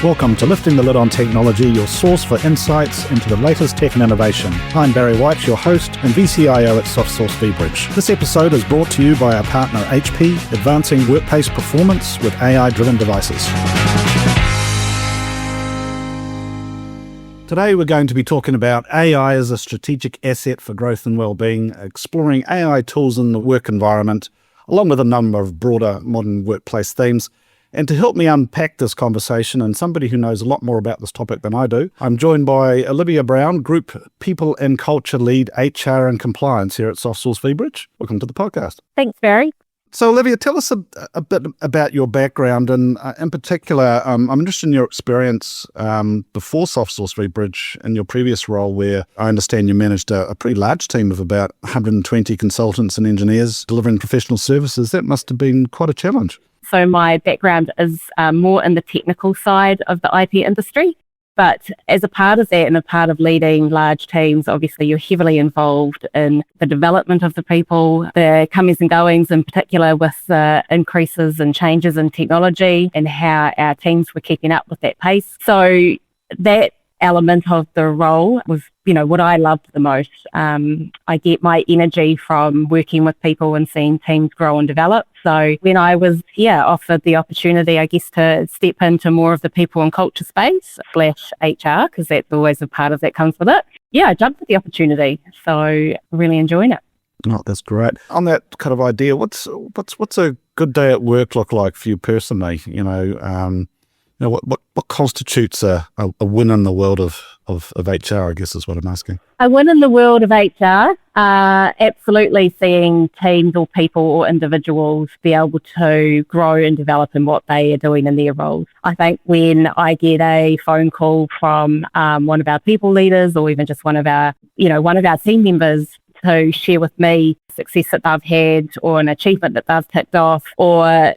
Welcome to Lifting the Lid on Technology, your source for insights into the latest tech and innovation. I'm Barry White, your host and VCIO at Softsource vBridge. This episode is brought to you by our partner HP, advancing workplace performance with AI-driven devices. Today we're going to be talking about AI as a strategic asset for growth and well-being, exploring AI tools in the work environment, along with a number of broader modern workplace themes. And to help me unpack this conversation, and somebody who knows a lot more about this topic than I do, I'm joined by Olivia Brown, Group People and Culture Lead, HR and Compliance here at Softsource vBridge. Welcome to the podcast. Thanks, Barry. So, Olivia, tell us a bit about your background, and in particular, I'm interested in your experience before Softsource vBridge in your previous role, where I understand you managed a pretty large team of about 120 consultants and engineers delivering professional services. That must have been quite a challenge. So my background is more in the technical side of the IP industry, but as a part of that and a part of leading large teams, obviously you're heavily involved in the development of the people, the comings and goings, in particular with increases and changes in technology and how our teams were keeping up with that pace. So that element of the role was, what I loved the most. I get my energy from working with people and seeing teams grow and develop. So when I was offered the opportunity, I guess, to step into more of the people and culture space / HR, because that's always a part of that comes with it. I jumped at the opportunity. So really enjoying it. Oh, that's great. On that kind of idea, what's a good day at work look like for you personally? What constitutes a win in the world of HR, I guess is what I'm asking. A win in the world of HR, absolutely seeing teams or people or individuals be able to grow and develop in what they are doing in their roles. I think when I get a phone call from one of our people leaders, or even just one of our team members, to share with me success that they've had or an achievement that they've ticked off, or,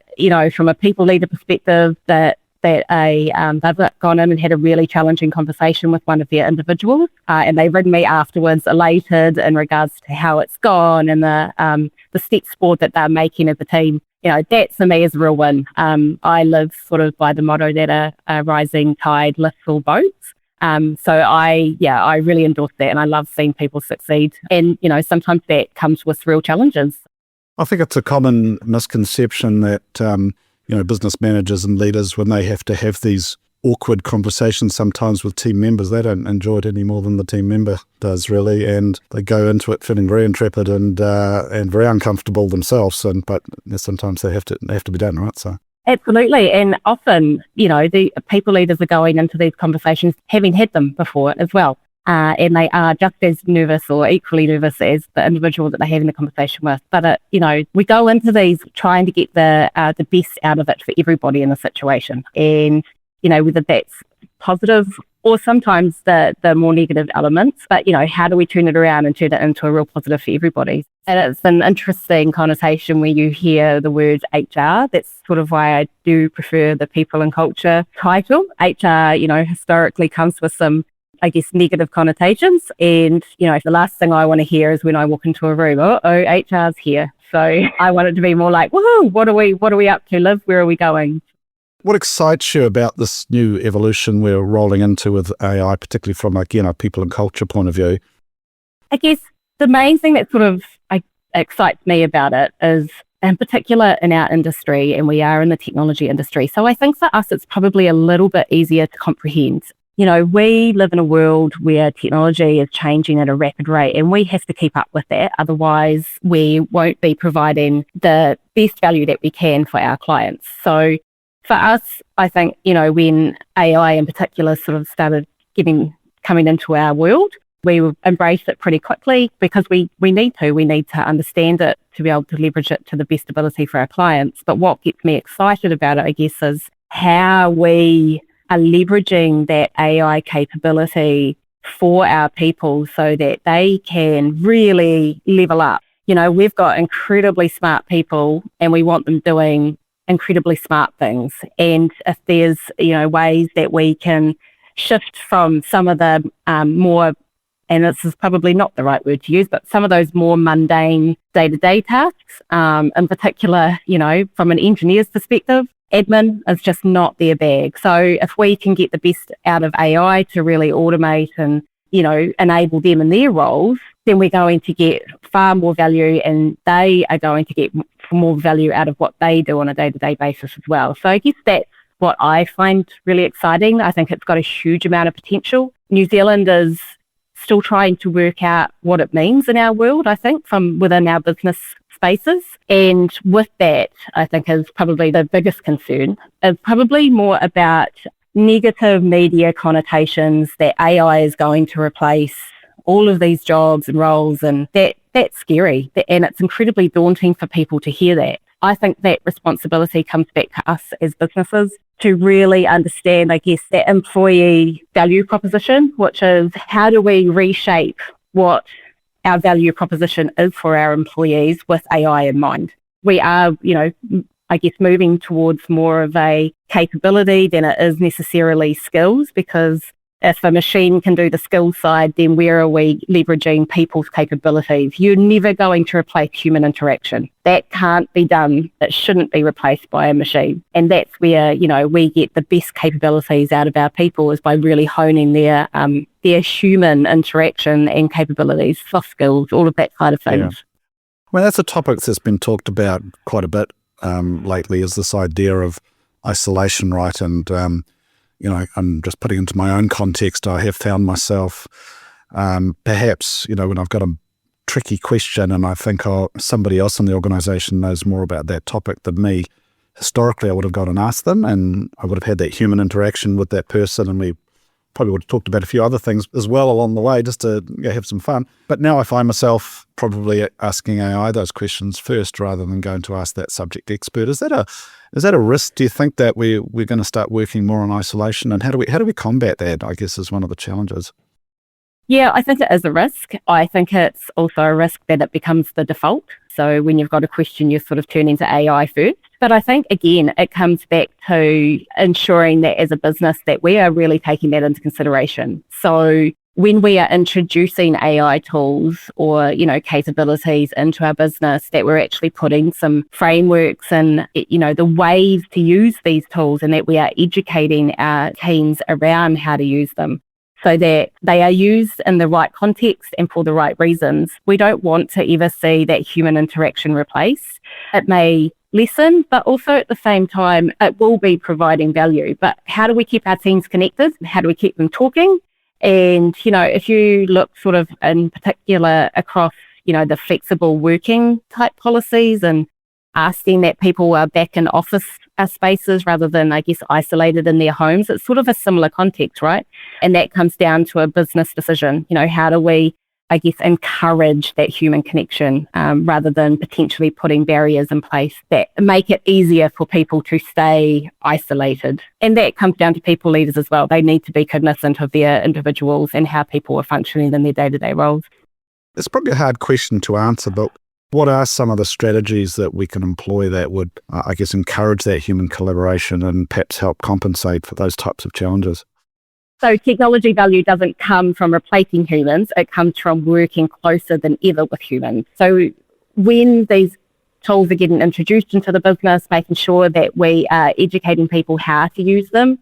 from a people leader perspective, that they've gone in and had a really challenging conversation with one of their individuals, and they've written me afterwards elated in regards to how it's gone and the steps forward that they're making as a team. That for me is a real win. I live sort of by the motto that a rising tide lifts all boats. So I really endorse that, and I love seeing people succeed. And, sometimes that comes with real challenges. I think it's a common misconception that, business managers and leaders, when they have to have these awkward conversations sometimes with team members, they don't enjoy it any more than the team member does, really, and they go into it feeling very intrepid and very uncomfortable themselves. But sometimes they have to be done, right? So. Absolutely. And often, the people leaders are going into these conversations having had them before as well. And they are just as nervous or equally nervous as the individual that they're having the conversation with. But, we go into these trying to get the best out of it for everybody in the situation. And, whether that's positive or sometimes the more negative elements, but, how do we turn it around and turn it into a real positive for everybody? And it's an interesting connotation where you hear the word HR. That's sort of why I do prefer the people and culture title. HR, historically comes with some, I guess, negative connotations. And, the last thing I want to hear is when I walk into a room, HR's here. So I want it to be more like, woohoo, what are we up to, Liv? Where are we going? What excites you about this new evolution we're rolling into with AI, particularly from, a people and culture point of view? I guess the main thing that sort of excites me about it is, in particular in our industry, and we are in the technology industry. So I think for us, it's probably a little bit easier to comprehend. We live in a world where technology is changing at a rapid rate, and we have to keep up with that. Otherwise, we won't be providing the best value that we can for our clients. So for us, I think, when AI in particular sort of started coming into our world, we embraced it pretty quickly because we need to understand it to be able to leverage it to the best ability for our clients. But what gets me excited about it, I guess, is how we are leveraging that AI capability for our people so that they can really level up. We've got incredibly smart people and we want them doing incredibly smart things. And if there's, ways that we can shift from some of the more, and this is probably not the right word to use, but some of those more mundane day-to-day tasks, in particular, from an engineer's perspective, admin is just not their bag. So if we can get the best out of AI to really automate and, enable them in their roles, then we're going to get far more value, and they are going to get more value out of what they do on a day-to-day basis as well. So I guess that's what I find really exciting. I think it's got a huge amount of potential. New Zealand is still trying to work out what it means in our world, I think, from within our business spaces. And with that, I think is probably the biggest concern, is probably more about negative media connotations that AI is going to replace all of these jobs and roles, and that's scary. And it's incredibly daunting for people to hear that. I think that responsibility comes back to us as businesses to really understand, I guess, that employee value proposition, which is how do we reshape what our value proposition is for our employees with AI in mind. We are, I guess, moving towards more of a capability than it is necessarily skills, because if a machine can do the skills side, then where are we leveraging people's capabilities? You're never going to replace human interaction. That can't be done. It shouldn't be replaced by a machine. And that's where, we get the best capabilities out of our people, is by really honing their human interaction and capabilities, soft skills, all of that kind of things. Yeah. Well, that's a topic that's been talked about quite a bit lately, is this idea of isolation, right? And I'm just putting into my own context. I have found myself perhaps, when I've got a tricky question and I think somebody else in the organisation knows more about that topic than me, historically I would have gone and asked them, and I would have had that human interaction with that person, and we probably would have talked about a few other things as well along the way, just to have some fun. But now I find myself probably asking AI those questions first rather than going to ask that subject expert. Is that a risk? Do you think that we're going to start working more on isolation, and how do we combat that, I guess, is one of the challenges? Yeah, I think it is a risk. I think it's also a risk that it becomes the default. So when you've got a question, you sort of turn into AI first. But I think, again, it comes back to ensuring that as a business that we are really taking that into consideration. So when we are introducing AI tools or, capabilities into our business, that we're actually putting some frameworks and, the ways to use these tools, and that we are educating our teams around how to use them, so that they are used in the right context and for the right reasons. We don't want to ever see that human interaction replaced. It may lessen, but also at the same time, it will be providing value. But how do we keep our teams connected? How do we keep them talking? And, if you look sort of in particular across, the flexible working type policies, and asking that people are back in office spaces rather than, I guess, isolated in their homes, it's sort of a similar context, right? And that comes down to a business decision. How do we, I guess, encourage that human connection rather than potentially putting barriers in place that make it easier for people to stay isolated. And that comes down to people leaders as well. They need to be cognizant of their individuals and how people are functioning in their day-to-day roles. It's probably a hard question to answer, but what are some of the strategies that we can employ that would, I guess, encourage that human collaboration and perhaps help compensate for those types of challenges? So technology value doesn't come from replacing humans. It comes from working closer than ever with humans. So when these tools are getting introduced into the business, making sure that we are educating people how to use them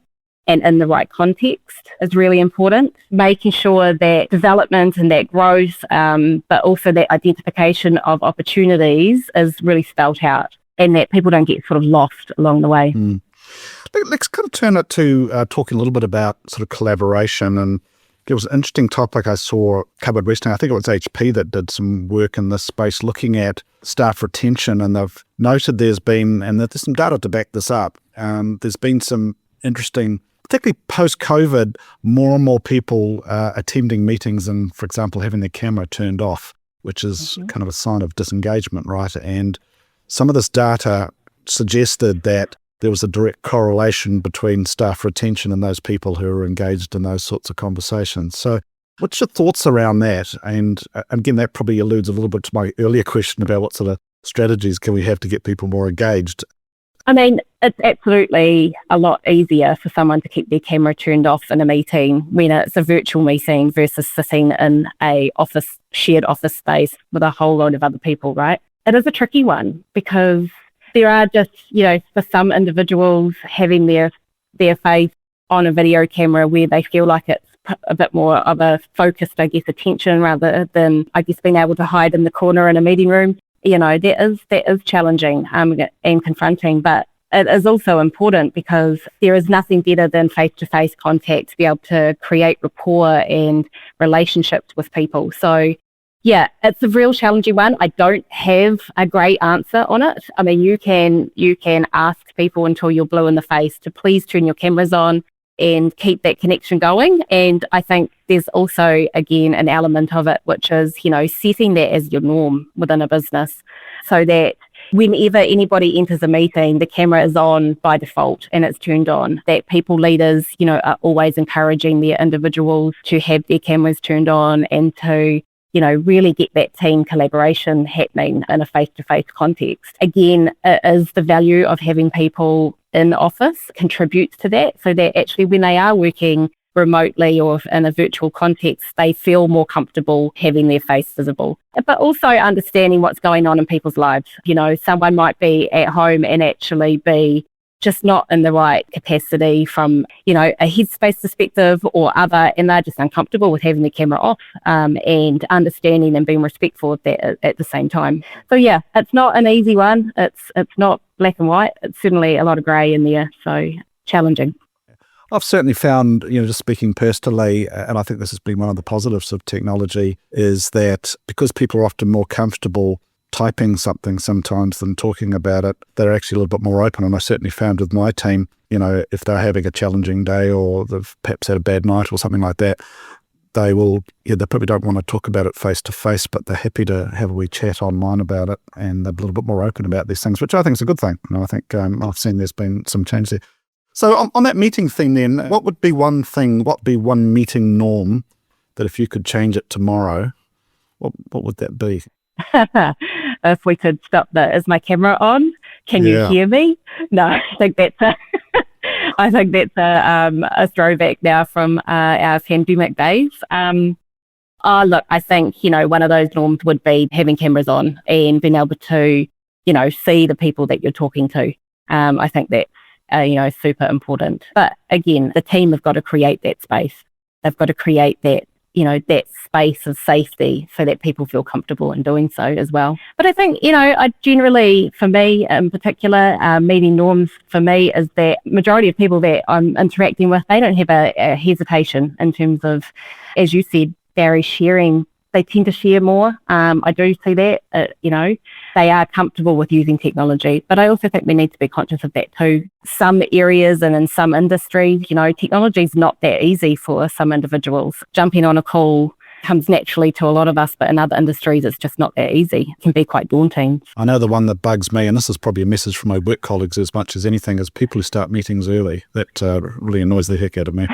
and in the right context is really important. Making sure that development and that growth, but also that identification of opportunities is really spelt out, and that people don't get sort of lost along the way. Let's kind of turn it to talking a little bit about sort of collaboration. And it was an interesting topic I saw covered recently. I think it was HP that did some work in this space looking at staff retention, and they've noted there's been, and there's some data to back this up, there's been some interesting, particularly post-COVID, more and more people attending meetings and, for example, having their camera turned off, which is kind of a sign of disengagement, right? And some of this data suggested that there was a direct correlation between staff retention and those people who are engaged in those sorts of conversations. So what's your thoughts around that? And again, that probably alludes a little bit to my earlier question about what sort of strategies can we have to get people more engaged? I mean, it's absolutely a lot easier for someone to keep their camera turned off in a meeting when it's a virtual meeting versus sitting in a shared office space with a whole load of other people, right? It is a tricky one because there are just, for some individuals having their face on a video camera where they feel like it's a bit more of a focused, attention rather than, being able to hide in the corner in a meeting room. That is challenging and confronting, but it is also important because there is nothing better than face-to-face contact to be able to create rapport and relationships with people. So, yeah, it's a real challenging one. I don't have a great answer on it. I mean, you can ask people until you're blue in the face to please turn your cameras on and keep that connection going. And I think there's also, again, an element of it, which is, setting that as your norm within a business so that whenever anybody enters a meeting, the camera is on by default and it's turned on. That people leaders, are always encouraging their individuals to have their cameras turned on and to, really get that team collaboration happening in a face-to-face context. Again, it is the value of having people in office contributes to that, so that actually when they are working remotely or in a virtual context, they feel more comfortable having their face visible. But also understanding what's going on in people's lives. Someone might be at home and actually be just not in the right capacity from, a headspace perspective or other, and they're just uncomfortable with having the camera off, and understanding and being respectful of that at the same time. So yeah, it's not an easy one. It's not black and white. It's certainly a lot of grey in there. So challenging. I've certainly found, just speaking personally, and I think this has been one of the positives of technology, is that because people are often more comfortable typing something sometimes than talking about it, they're actually a little bit more open. And I certainly found with my team, if they're having a challenging day or they've perhaps had a bad night or something like that, they will, they probably don't want to talk about it face to face, but they're happy to have a wee chat online about it, and they're a little bit more open about these things, which I think is a good thing. I think I've seen there's been some change there. So on that meeting thing then, what would be one meeting norm that if you could change it tomorrow, what would that be? If we could stop is my camera on? Can you hear me? No, I think that's a throwback now from our pandemic days. Look, I think, one of those norms would be having cameras on and being able to, see the people that you're talking to. I think that's, super important. But again, the team have got to create that space. They've got to create that, that space of safety so that people feel comfortable in doing so as well. But I think, I generally, for me in particular, meeting norms for me is that majority of people that I'm interacting with, they don't have a hesitation in terms of, as you said, Barry, sharing. They tend to share more. I do see that, they are comfortable with using technology, but I also think we need to be conscious of that too. Some areas and in some industries, technology is not that easy for some individuals. Jumping on a call comes naturally to a lot of us, but in other industries, it's just not that easy. It can be quite daunting. I know the one that bugs me, and this is probably a message from my work colleagues as much as anything, is people who start meetings early. That really annoys the heck out of me.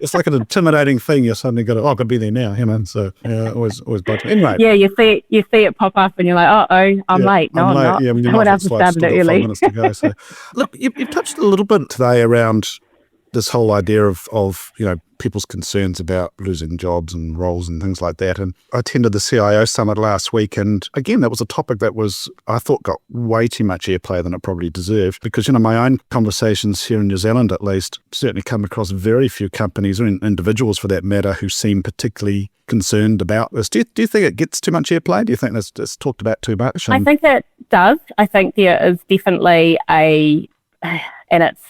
It's like an intimidating thing. You suddenly got to be there now, So always bugs me. Anyway. Yeah, you see it pop up, and you're like, I'm late. No, I'm not. Yeah, someone else has started it early. 5 minutes to go. So, look, you've touched a little bit today around this whole idea of people's concerns about losing jobs and roles and things like that. And I attended the CIO summit last week, and again, that was a topic that I thought got way too much airplay than it probably deserved, because my own conversations here in New Zealand, at least, certainly come across very few companies or individuals for that matter who seem particularly concerned about this. Do you think it gets too much airplay? Do you think it's talked about too much? I think it does. I think there is definitely and it's,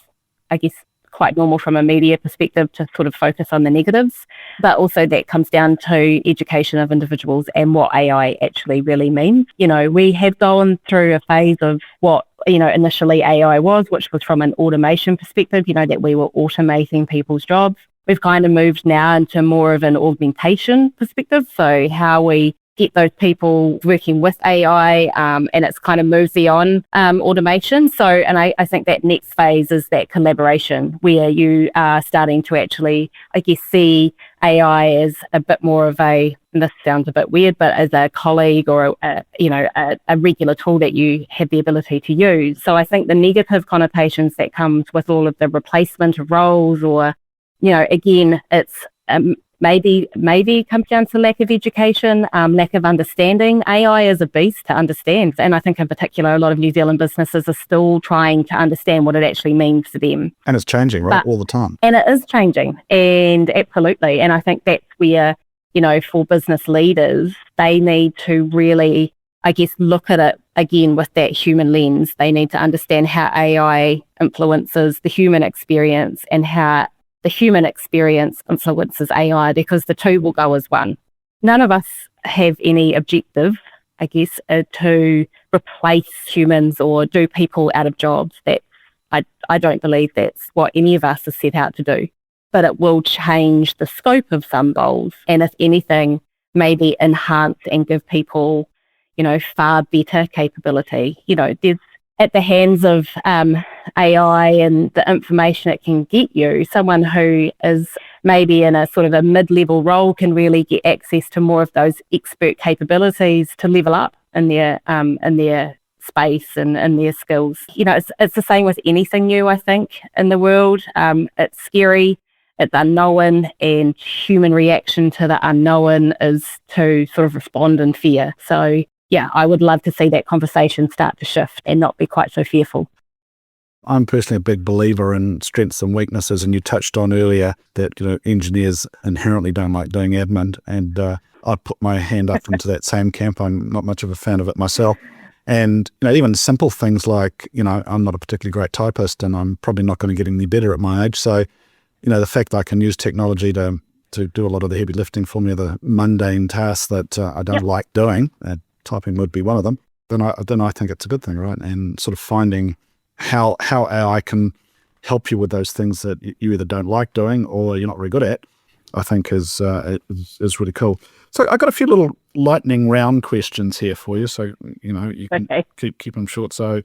I guess, quite normal from a media perspective to sort of focus on the negatives, but also that comes down to education of individuals and what AI actually really means. We have gone through a phase of what, initially AI was, which was from an automation perspective, that we were automating people's jobs. We've kind of moved now into more of an augmentation perspective, so how we get those people working with AI, and it's kind of moved beyond automation. So, and I think that next phase is that collaboration where you are starting to actually, I guess, see AI as a bit more of and this sounds a bit weird, but as a colleague or a regular tool that you have the ability to use. So I think the negative connotations that comes with all of the replacement of roles or, again, it's maybe it comes down to lack of education, lack of understanding. AI is a beast to understand. And I think in particular, a lot of New Zealand businesses are still trying to understand what it actually means for them. And it's changing, right? All the time. And it is changing. And absolutely. And I think that's where, for business leaders, they need to really, I guess, look at it again with that human lens. They need to understand how AI influences the human experience and how the human experience influences AI, because the two will go as one. None of us have any objective, I guess, to replace humans or do people out of jobs. That I don't believe that's what any of us are set out to do. But it will change the scope of some roles, and if anything, maybe enhance and give people, far better capability. There's at the hands of AI and the information it can get you, someone who is maybe in a sort of a mid-level role can really get access to more of those expert capabilities to level up in their space and in their skills. It's the same with anything new, I think, in the world. It's scary, it's unknown, and human reaction to the unknown is to sort of respond in fear. So yeah, I would love to see that conversation start to shift and not be quite so fearful. I'm personally a big believer in strengths and weaknesses, and you touched on earlier that engineers inherently don't like doing admin, and I'd put my hand up into that same camp. I'm not much of a fan of it myself. And even simple things like, I'm not a particularly great typist, and I'm probably not going to get any better at my age. So, the fact that I can use technology to do a lot of the heavy lifting for me, the mundane tasks that I don't like doing, typing would be one of them, then I think it's a good thing, right? And sort of finding how AI can help you with those things that you either don't like doing or you're not very good at, I think is really cool. So I got a few little lightning round questions here for you. So, you can keep them short. So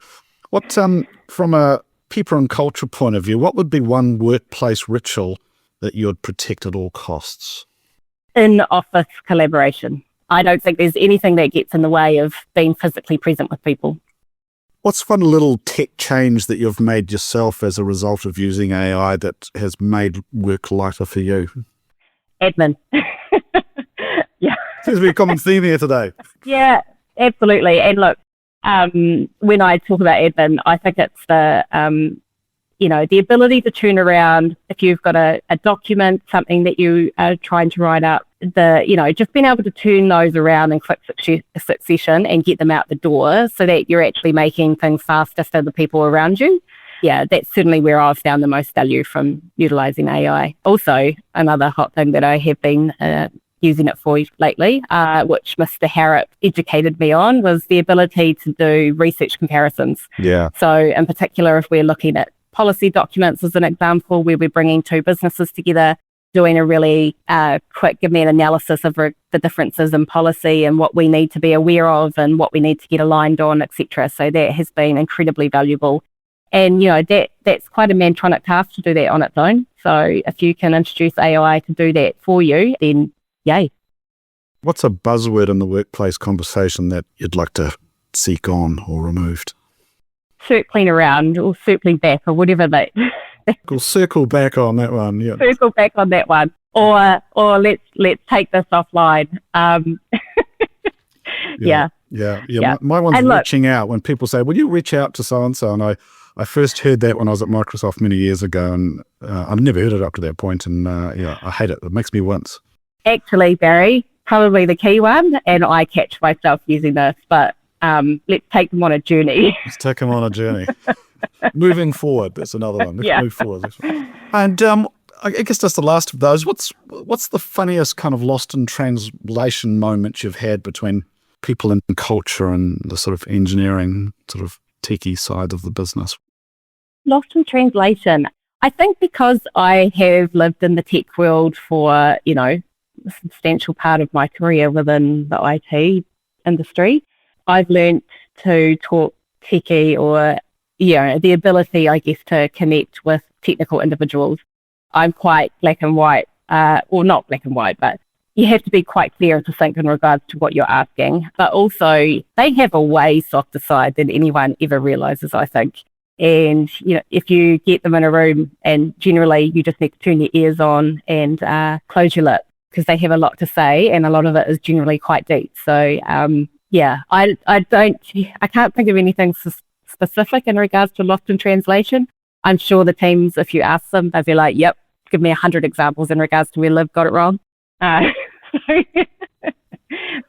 what, from a people and culture point of view, what would be one workplace ritual that you would protect at all costs? In-office collaboration. I don't think there's anything that gets in the way of being physically present with people. What's one little tech change that you've made yourself as a result of using AI that has made work lighter for you? Admin. Yeah. Seems to be a common theme here today. Yeah, absolutely. And look, when I talk about admin, I think it's the ability to turn around if you've got a document, something that you are trying to write up, just being able to turn those around in quick succession and get them out the door so that you're actually making things faster for the people around you. Yeah, that's certainly where I've found the most value from utilising AI. Also, another hot thing that I have been using it for lately, which Mr. Harrop educated me on, was the ability to do research comparisons. Yeah. So in particular, if we're looking at policy documents as an example, where we're bringing two businesses together, doing a really quick, give me an analysis of the differences in policy and what we need to be aware of and what we need to get aligned on, etc. So that has been incredibly valuable. And, that's quite a mantronic task to do that on its own. So if you can introduce AI to do that for you, then yay. What's a buzzword in the workplace conversation that you'd like to see gone or removed? Circling around or circling back or whatever that. We'll circle back on that one. Yeah. Circle back on that one. Or let's take this offline. Yeah. My one's reaching out. When people say, "Will you reach out to so and so?" And I first heard that when I was at Microsoft many years ago, and I've never heard it up to that point. And I hate it. It makes me wince. Actually, Barry, probably the key one, and I catch myself using this, but let's take them on a journey. Let's take them on a journey. Moving forward, that's another one. Let's move forward. And I guess just the last of those, what's the funniest kind of lost in translation moments you've had between people and culture and the sort of engineering, sort of techie side of the business? Lost in translation. I think because I have lived in the tech world for, a substantial part of my career within the IT industry, I've learned to talk techie or, the ability, I guess, to connect with technical individuals. I'm quite black and white, or not black and white, but you have to be quite clear and succinct in regards to what you're asking. But also, they have a way softer side than anyone ever realises, I think. And, if you get them in a room, and generally you just need to turn your ears on and close your lips because they have a lot to say, and a lot of it is generally quite deep. So I can't think of anything specific in regards to lost in translation. I'm sure the teams, if you ask them, they'll be like, "Yep, give me 100 examples in regards to where Liv got it wrong."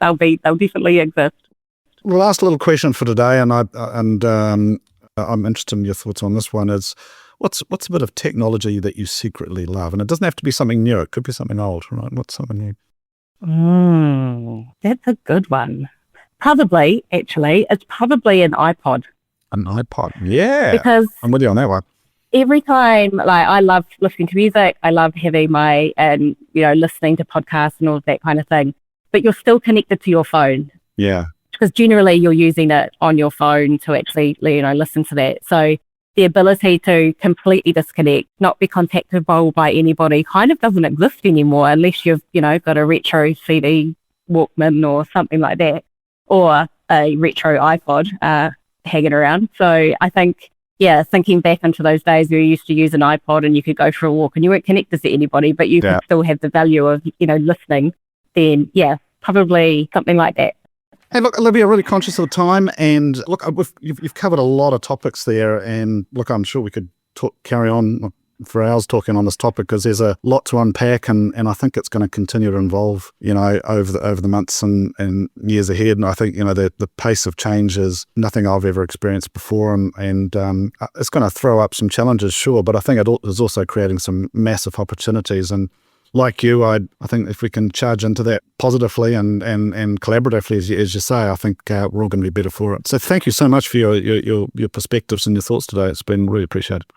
They'll definitely exist. The last little question for today, and I'm interested in your thoughts on this one, is what's a bit of technology that you secretly love? And it doesn't have to be something new. It could be something old, right? What's something new? That's a good one. Probably, actually, it's probably an iPod. An iPod, yeah. Because I'm with you on that one. Every time, like, I love listening to music. I love having listening to podcasts and all of that kind of thing. But you're still connected to your phone. Yeah. Because generally you're using it on your phone to actually, listen to that. So the ability to completely disconnect, not be contactable by anybody kind of doesn't exist anymore unless you've, got a retro CD Walkman or something like that, or a retro iPod hanging around. So I think, thinking back into those days where you used to use an iPod and you could go for a walk and you weren't connected to anybody, but you could still have the value of, listening, then probably something like that. Hey, look, Olivia, really conscious of time, and look, you've covered a lot of topics there, and look, I'm sure we could carry on for hours talking on this topic because there's a lot to unpack, and I think it's going to continue to evolve, over the months and years ahead. And I think, the pace of change is nothing I've ever experienced before, and it's going to throw up some challenges, sure, but I think it is also creating some massive opportunities. And like you, I think if we can charge into that positively and collaboratively, as you say, I think we're all going to be better for it. So thank you so much for your perspectives and your thoughts today. It's been really appreciated.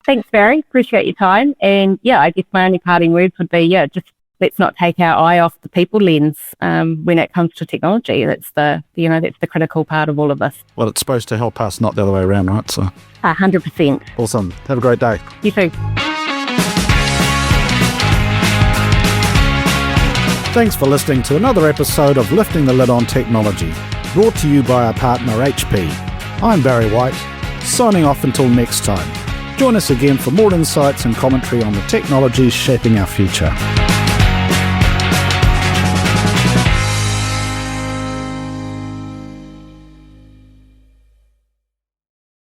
Thanks, Barry. Appreciate your time. And I guess my only parting words would be, just let's not take our eye off the people lens when it comes to technology. That's the critical part of all of this. Well, it's supposed to help us, not the other way around, right? So 100%. Awesome. Have a great day. You too. Thanks for listening to another episode of Lifting the Lid on Technology, brought to you by our partner HP. I'm Barry White, signing off until next time. Join us again for more insights and commentary on the technologies shaping our future.